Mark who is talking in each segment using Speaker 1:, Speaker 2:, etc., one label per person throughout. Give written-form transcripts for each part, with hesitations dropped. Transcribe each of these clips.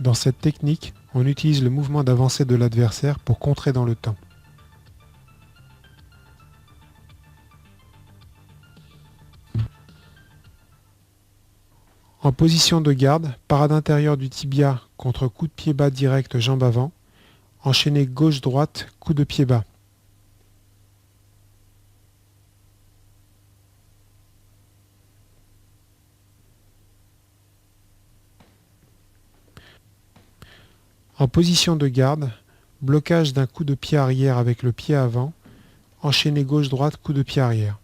Speaker 1: Dans cette technique, on utilise le mouvement d'avancée de l'adversaire pour contrer dans le temps. En position de garde, parade intérieure du tibia contre coup de pied bas direct jambe avant, enchaîné gauche-droite, coup de pied bas. En position de garde, blocage d'un coup de pied arrière avec le pied avant, enchaîné gauche-droite, coup de pied arrière.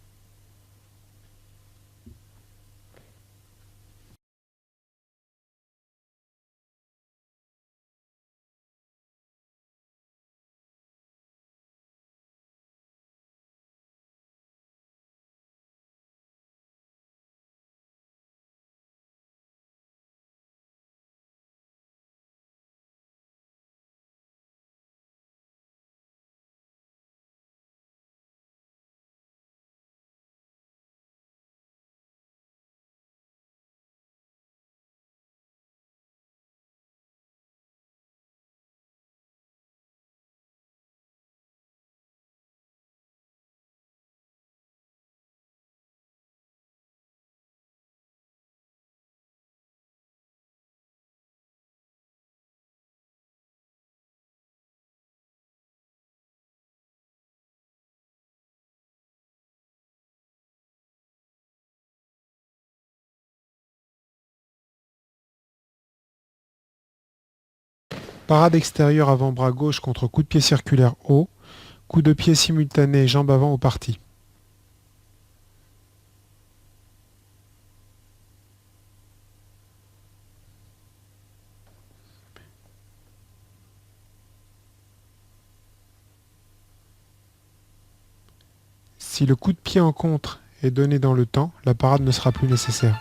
Speaker 1: Parade extérieure avant-bras gauche contre coup de pied circulaire haut, coup de pied simultané jambe avant au parti. Si le coup de pied en contre est donné dans le temps, la parade ne sera plus nécessaire.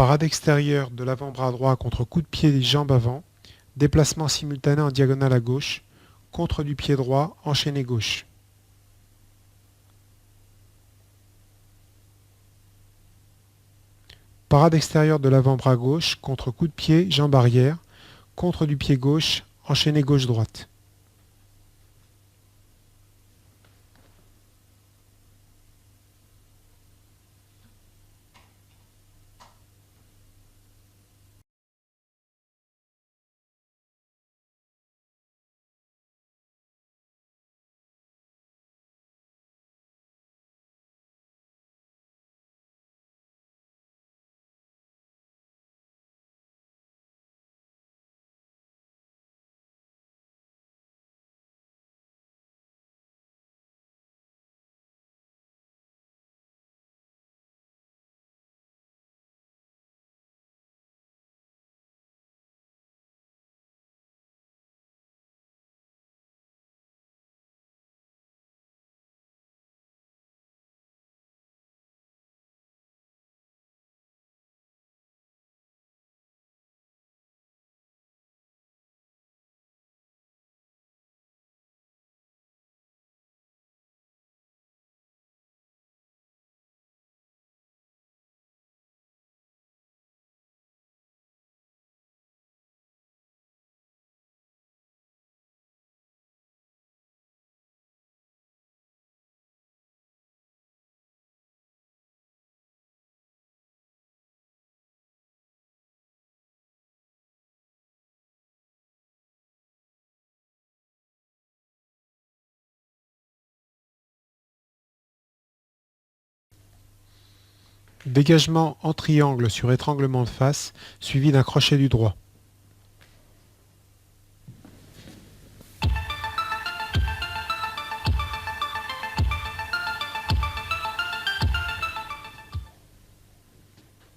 Speaker 1: Parade extérieure de l'avant-bras droit contre coup de pied des jambes avant, déplacement simultané en diagonale à gauche, contre du pied droit, enchaîné gauche. Parade extérieure de l'avant-bras gauche contre coup de pied, jambe arrière, contre du pied gauche, enchaîné gauche-droite. Dégagement en triangle sur étranglement de face, suivi d'un crochet du droit.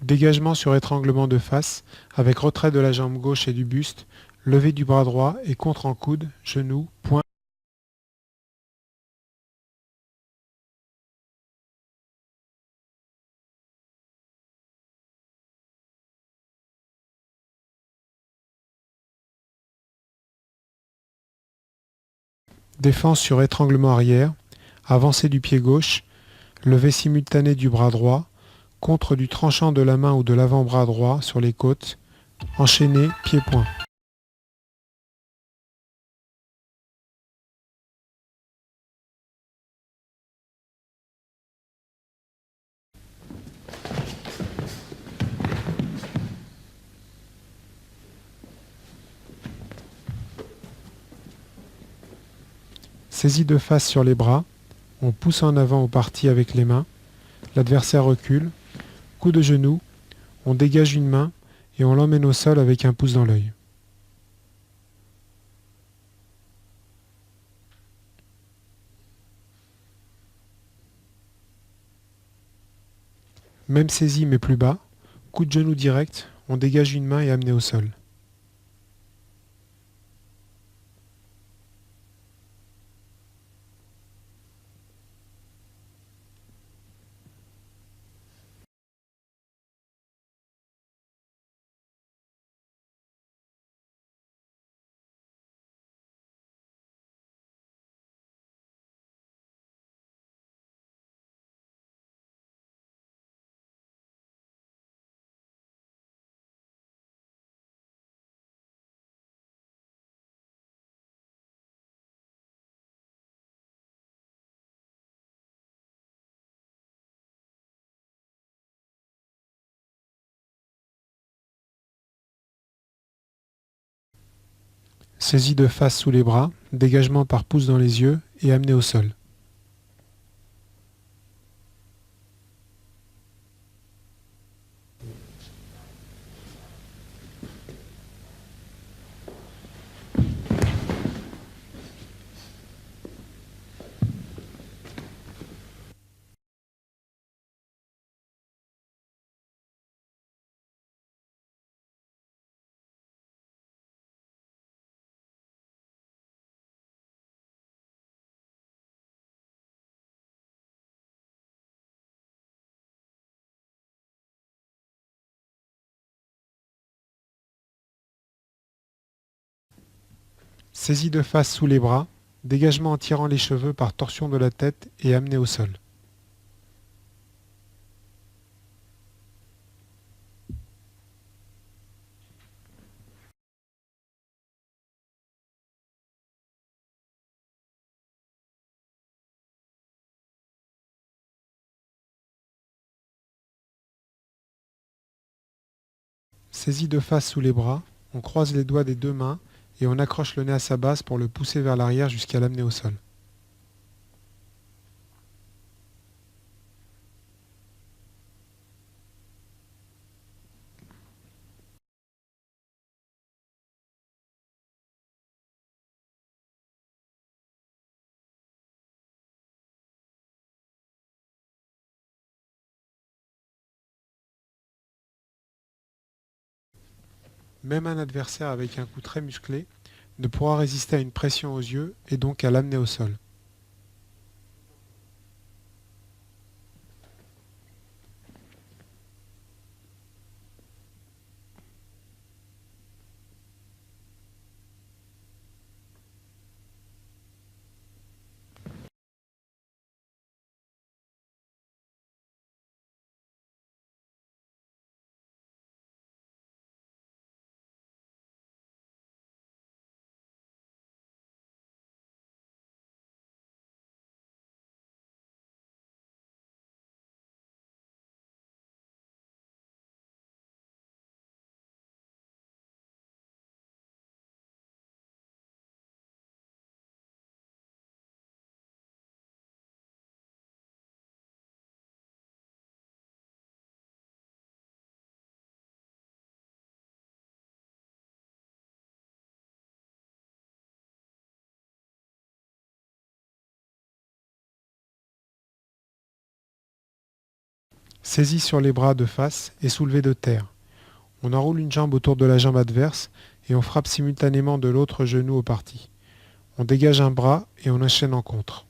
Speaker 1: Dégagement sur étranglement de face, avec retrait de la jambe gauche et du buste, levée du bras droit et contre en coude, genou, poing. Défense sur étranglement arrière, avancée du pied gauche, levée simultanée du bras droit, contre du tranchant de la main ou de l'avant-bras droit sur les côtes, enchaîné, pied-point. Saisie de face sur les bras, on pousse en avant au parti avec les mains, l'adversaire recule, coup de genou, on dégage une main et on l'emmène au sol avec un pouce dans l'œil. Même saisie mais plus bas, coup de genou direct, on dégage une main et amené au sol. Saisie de face sous les bras, dégagement par pouce dans les yeux et amené au sol. Saisie de face sous les bras, dégagement en tirant les cheveux par torsion de la tête et amené au sol. Saisie de face sous les bras, on croise les doigts des deux mains et on accroche le nez à sa base pour le pousser vers l'arrière jusqu'à l'amener au sol. Même un adversaire avec un coup très musclé ne pourra résister à une pression aux yeux et donc à l'amener au sol. Saisi sur les bras de face et soulevé de terre. On enroule une jambe autour de la jambe adverse et on frappe simultanément de l'autre genou au parti. On dégage un bras et on enchaîne en contre.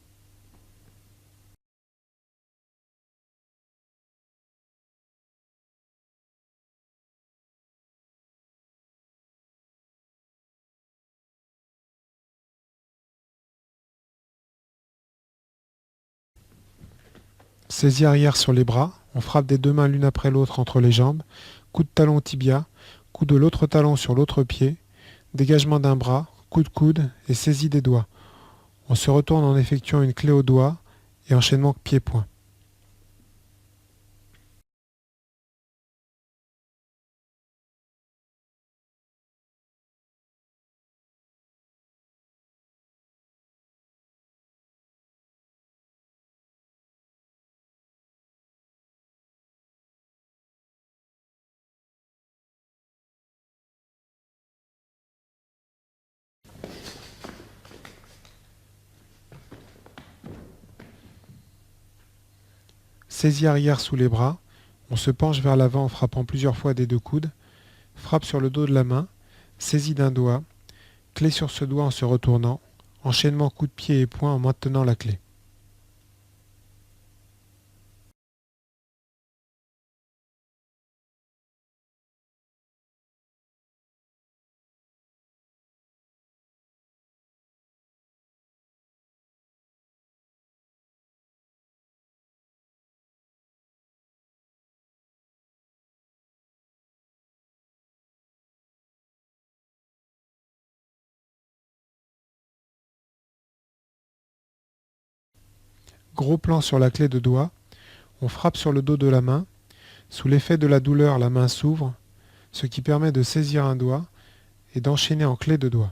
Speaker 1: Saisie arrière sur les bras, on frappe des deux mains l'une après l'autre entre les jambes, coup de talon au tibia, coup de l'autre talon sur l'autre pied, dégagement d'un bras, coup de coude et saisie des doigts. On se retourne en effectuant une clé au doigt et enchaînement pied-point. Saisie arrière sous les bras, on se penche vers l'avant en frappant plusieurs fois des deux coudes, frappe sur le dos de la main, saisie d'un doigt, clé sur ce doigt en se retournant, enchaînement coup de pied et poing en maintenant la clé. Gros plan sur la clé de doigt, on frappe sur le dos de la main, sous l'effet de la douleur la main s'ouvre, ce qui permet de saisir un doigt et d'enchaîner en clé de doigt.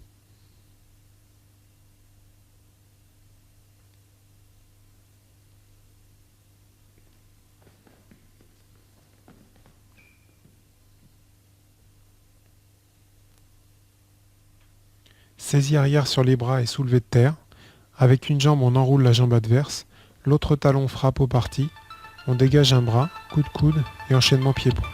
Speaker 1: Saisie arrière sur les bras et soulevé de terre. Avec une jambe, on enroule la jambe adverse. L'autre talon frappe au parti. On dégage un bras, coup de coude et enchaînement pied-point.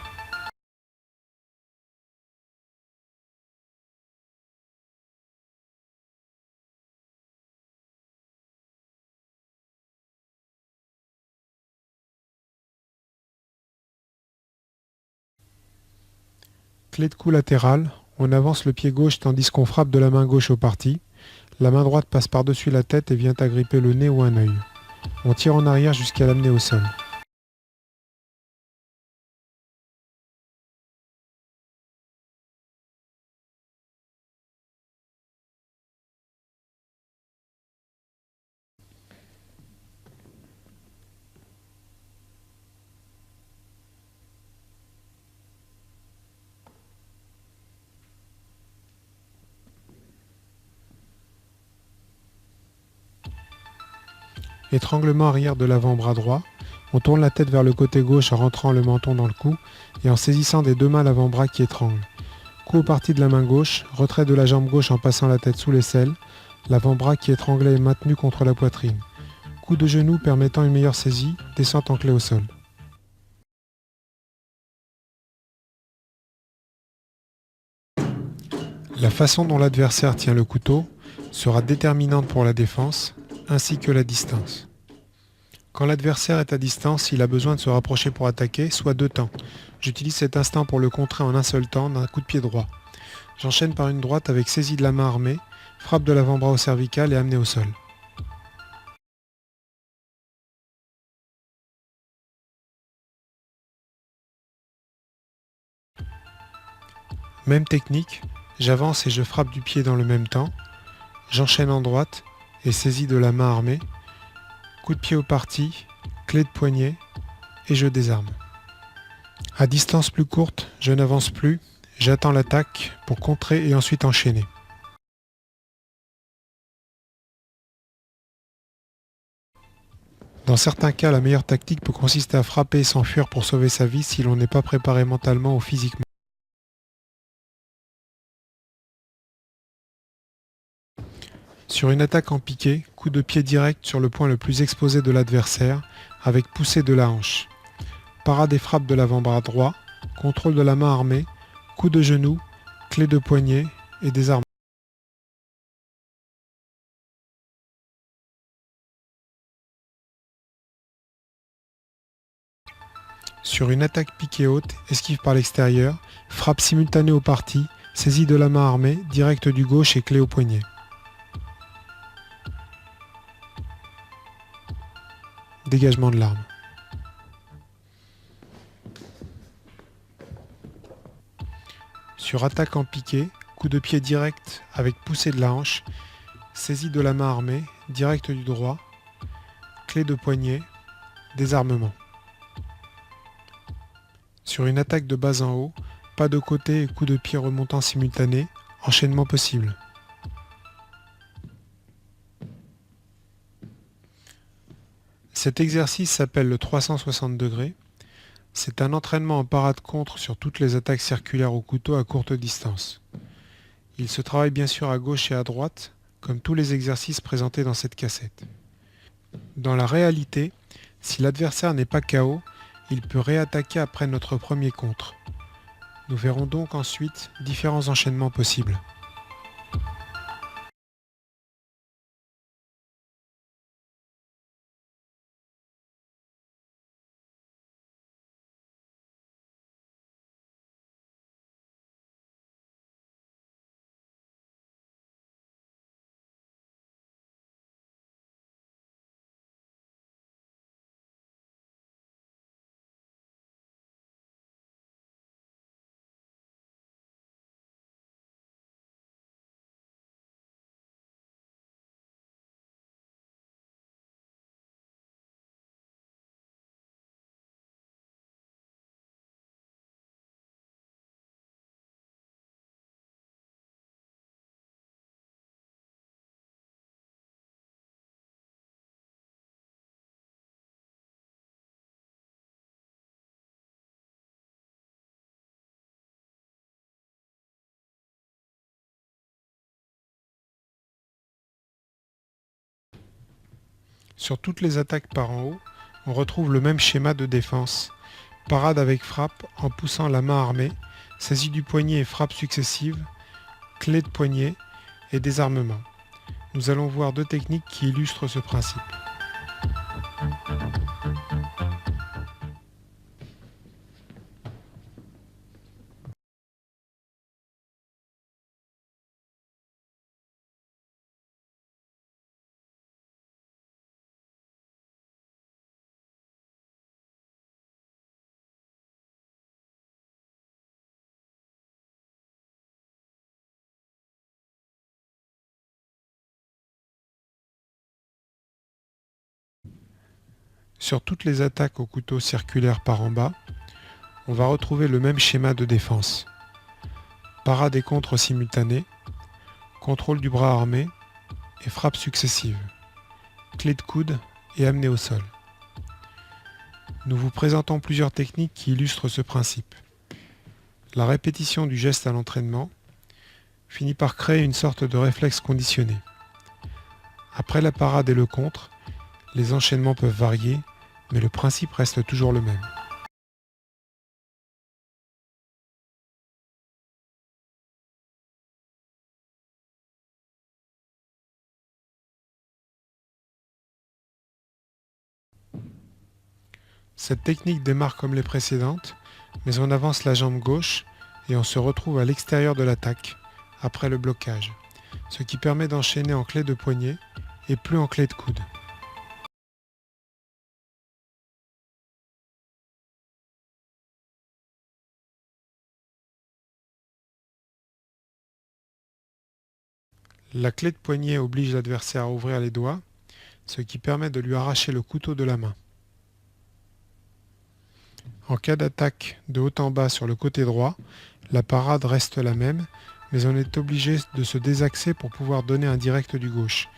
Speaker 1: Clé de cou latérale. On avance le pied gauche tandis qu'on frappe de la main gauche au parti. La main droite passe par-dessus la tête et vient agripper le nez ou un œil. On tire en arrière jusqu'à l'amener au sol. Étranglement arrière de l'avant-bras droit. On tourne la tête vers le côté gauche en rentrant le menton dans le cou et en saisissant des deux mains l'avant-bras qui étrangle. Coup au parti de la main gauche, retrait de la jambe gauche en passant la tête sous l'aisselle, l'avant-bras qui étranglait est maintenu contre la poitrine. Coup de genou permettant une meilleure saisie, descente en clé au sol. La façon dont l'adversaire tient le couteau sera déterminante pour la défense, ainsi que la distance. Quand l'adversaire est à distance, il a besoin de se rapprocher pour attaquer, soit deux temps. J'utilise cet instant pour le contrer en un seul temps d'un coup de pied droit. J'enchaîne par une droite avec saisie de la main armée, frappe de l'avant-bras au cervical et amené au sol. Même technique, j'avance et je frappe du pied dans le même temps, j'enchaîne en droite et saisie de la main armée, coup de pied au parti, clé de poignet et je désarme. À distance plus courte, je n'avance plus, j'attends l'attaque pour contrer et ensuite enchaîner. Dans certains cas, la meilleure tactique peut consister à frapper et s'enfuir pour sauver sa vie si l'on n'est pas préparé mentalement ou physiquement. Sur une attaque en piqué, coup de pied direct sur le point le plus exposé de l'adversaire, avec poussée de la hanche. parade et frappe de l'avant-bras droit, contrôle de la main armée, coup de genou, clé de poignet et désarmement. Sur une attaque piquée haute, esquive par l'extérieur, frappe simultanée au parti, saisie de la main armée, direct du gauche et clé au poignet. Dégagement de l'arme. Sur attaque en piqué, coup de pied direct avec poussée de la hanche, saisie de la main armée, direct du droit, clé de poignet, désarmement. Sur une attaque de bas en haut, pas de côté et coup de pied remontant simultané, enchaînement possible. Cet exercice s'appelle le 360 degrés. C'est un entraînement en parade contre sur toutes les attaques circulaires au couteau à courte distance. Il se travaille bien sûr à gauche et à droite, comme tous les exercices présentés dans cette cassette. Dans la réalité, si l'adversaire n'est pas KO, il peut réattaquer après notre premier contre. Nous verrons donc ensuite différents enchaînements possibles. Sur toutes les attaques par en haut, on retrouve le même schéma de défense. Parade avec frappe en poussant la main armée, saisie du poignet et frappe successive, clé de poignet et désarmement. Nous allons voir deux techniques qui illustrent ce principe. Sur toutes les attaques au couteau circulaire par en bas, on va retrouver le même schéma de défense. Parade et contre simultanés, contrôle du bras armé et frappe successive, clé de coude et amené au sol. Nous vous présentons plusieurs techniques qui illustrent ce principe. La répétition du geste à l'entraînement finit par créer une sorte de réflexe conditionné. Après la parade et le contre, les enchaînements peuvent varier, mais le principe reste toujours le même. Cette technique démarre comme les précédentes, mais on avance la jambe gauche et on se retrouve à l'extérieur de l'attaque, après le blocage, ce qui permet d'enchaîner en clé de poignet et plus en clé de coude. La clé de poignet oblige l'adversaire à ouvrir les doigts, ce qui permet de lui arracher le couteau de la main. En cas d'attaque de haut en bas sur le côté droit, la parade reste la même, mais on est obligé de se désaxer pour pouvoir donner un direct du gauche.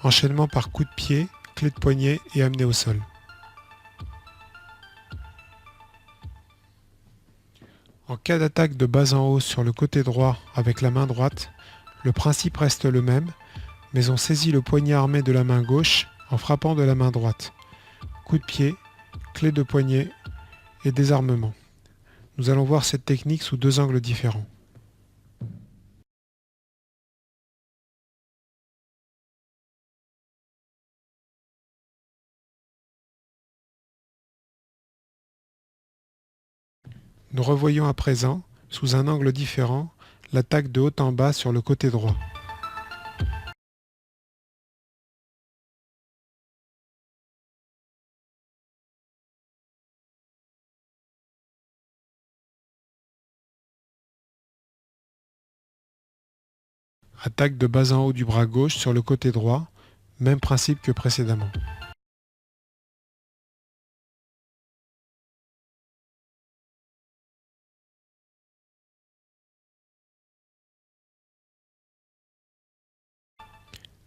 Speaker 1: Enchaînement par coup de pied, clé de poignet et amené au sol. En cas d'attaque de bas en haut sur le côté droit avec la main droite, le principe reste le même, mais on saisit le poignet armé de la main gauche en frappant de la main droite. Coup de pied, clé de poignet et désarmement. Nous allons voir cette technique sous deux angles différents. Nous revoyons à présent, sous un angle différent, l'attaque de haut en bas sur le côté droit. Attaque de bas en haut du bras gauche sur le côté droit, même principe que précédemment.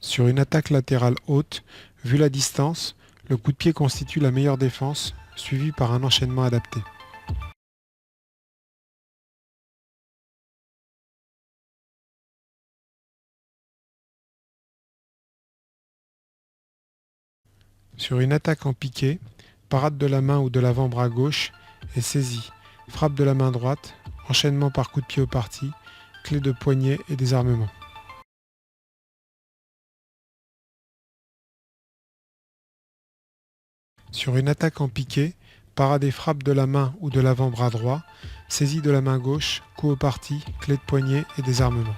Speaker 1: Sur une attaque latérale haute, vu la distance, le coup de pied constitue la meilleure défense, suivi par un enchaînement adapté. Sur une attaque en piqué, parade de la main ou de l'avant-bras gauche et saisie, frappe de la main droite, enchaînement par coup de pied au parti, clé de poignet et désarmement. Sur une attaque en piqué, parade et frappe de la main ou de l'avant-bras droit, saisie de la main gauche, coup au parti, clé de poignet et désarmement.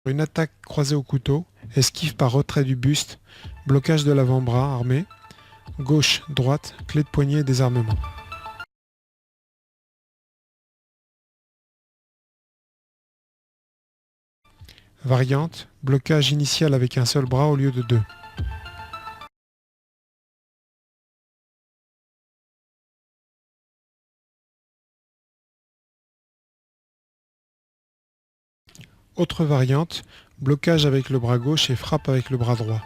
Speaker 1: Sur une attaque croisée au couteau, esquive par retrait du buste, blocage de l'avant-bras armé, gauche, droite, clé de poignet et désarmement. Variante, blocage initial avec un seul bras au lieu de deux. Autre variante, blocage avec le bras gauche et frappe avec le bras droit.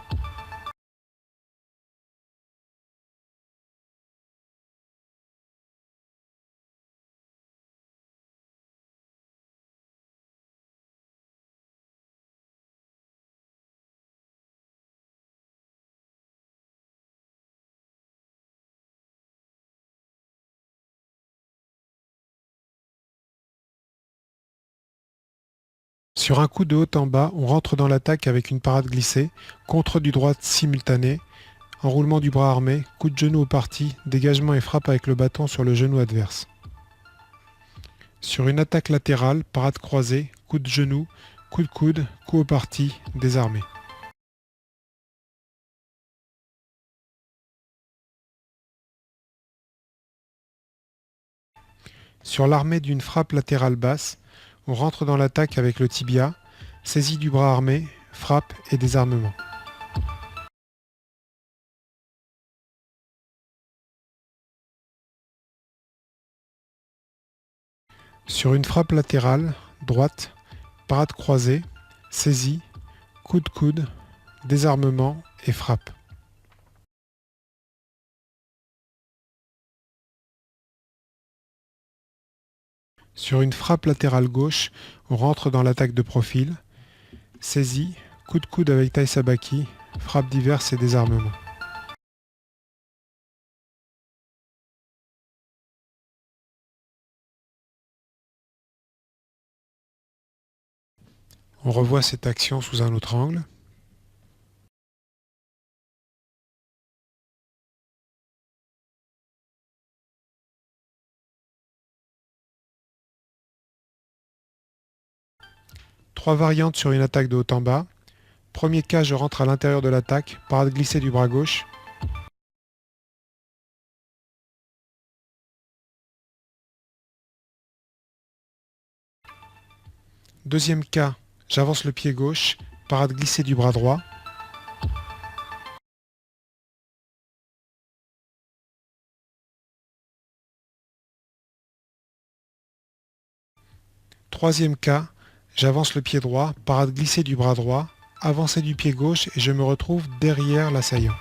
Speaker 1: Sur un coup de haut en bas, on rentre dans l'attaque avec une parade glissée, contre du droit simultané, enroulement du bras armé, coup de genou au parti, dégagement et frappe avec le bâton sur le genou adverse. Sur une attaque latérale, parade croisée, coup de genou, coup de coude, coup au parti, désarmé. Sur l'armée d'une frappe latérale basse, on rentre dans l'attaque avec le tibia, saisie du bras armé, frappe et désarmement. Sur une frappe latérale, droite, parade croisée, saisie, coup de coude, désarmement et frappe. Sur une frappe latérale gauche, on rentre dans l'attaque de profil, saisie, coup de coude avec taille sabaki, frappe diverse et désarmement. On revoit cette action sous un autre angle. Trois variantes sur une attaque de haut en bas. Premier cas, je rentre à l'intérieur de l'attaque, parade glissée du bras gauche. Deuxième cas, j'avance le pied gauche, parade glissée du bras droit. Troisième cas, j'avance le pied droit, parade glissée du bras droit, avancée du pied gauche et je me retrouve derrière l'assaillant.